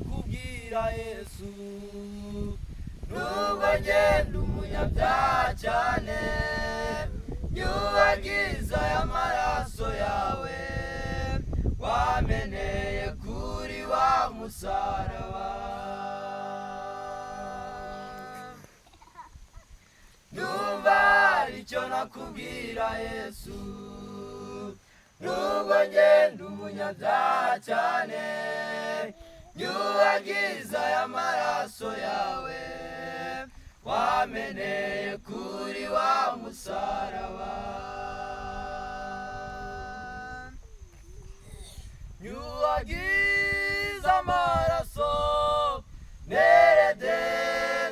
nakubwira Yesu, nubwo ngenda umunyabyaha cyane, nyuhagiza aya maraso yawe wameneye kuri wa musaraba. Numva hari icyo nakubwira Yesu, nubwo ngenda umunyabyaha cyane, nyuhagiza aya maraso yawe wameneye kuri wa musaraba. Nyuhagiza amaraso nerede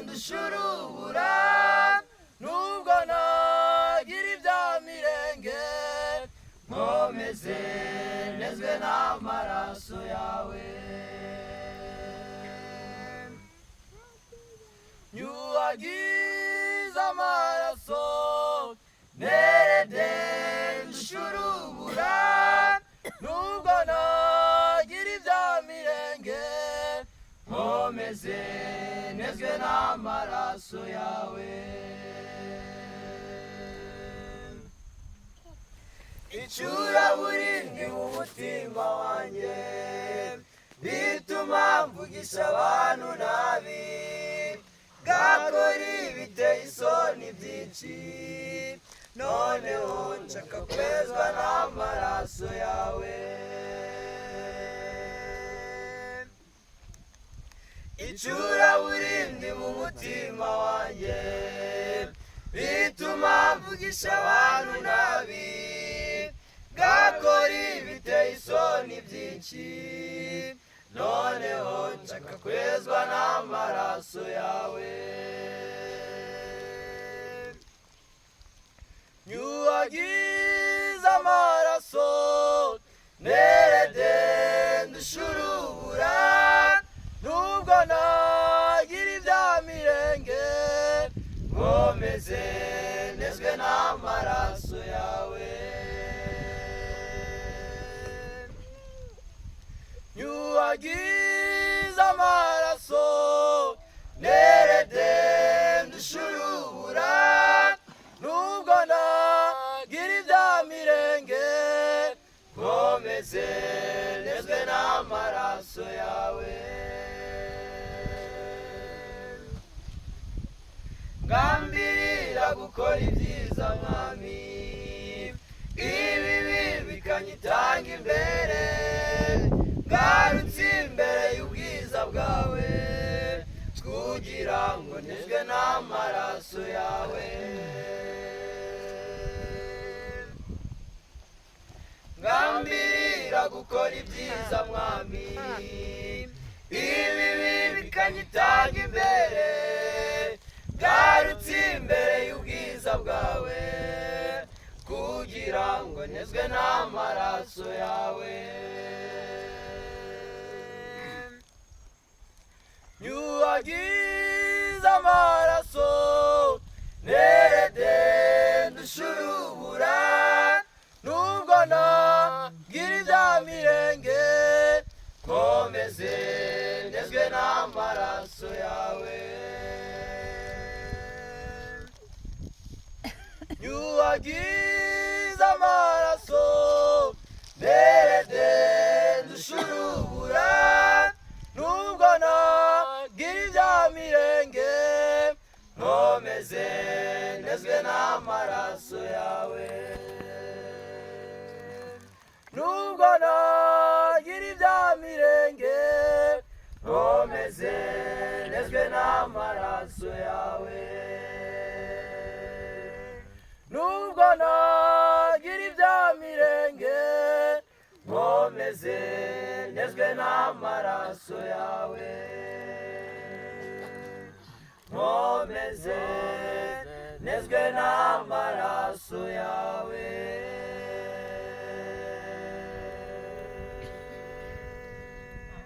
ndushurubura, nubwo nagira ibya mirenge, nkomeze nezwe n'amaraso yawe. Nyuhagiza amaraso nerede ndushurubura, nubwo nagira ibya mirenge, nkomeze nezwe n'amaraso yawe. Icuraburindi mu mutima wanjye bituma mvugisha abantu nabi, gakora ibiteye isoni byinshi, noneho nshaka kwezwa n'amaraso yawe. Icuraburindi mu mutima wanjye bituma mvugisha abantu nabi, gakora ibiteye isoni byinshi, noneho nshaka kwezwa n'amaraso yawe. Nyuhagiza amaraso nerede ndushurubura, nubwo nagira ibya mirenge, nkomeze nezwe n'amaraso yawe. Nyuhagiza amaraso nerede ndushurubura, nubwo nagira ibya mirenge, nkomeze nezwe n'amaraso yawe. Ngambirira gukora ibyiza mwami, ibibi bikanyitanga imbere, ngarutse imbere y'ubwiza bwawe, kugira ngo nezwe n'amaraso yawe. Ngambirira gukora ibyiza mwami, ibibi bikanyitanga imbere, ngarutse imbere y'ubwiza bwawe, kugira ngo nezwe n'amaraso yawe. Nyuhagiza amaraso nerede ndushurubura, nubwo nagira ibya mirenge, nkomeze nezwe n'amaraso yawe. Nyuhagiza amaraso nerede ndushurubura, nubwo nagira ibya mirenge, nkomeze nezwe n'amaraso yawe. Nubwo nagira ibya mirenge, nkomeze nezwe n'amaraso yawe. Nubwo nagira ibya mirenge, nkomeze nezwe n'amaraso yawe. Nkomeze nezwe n'amaraso yawe.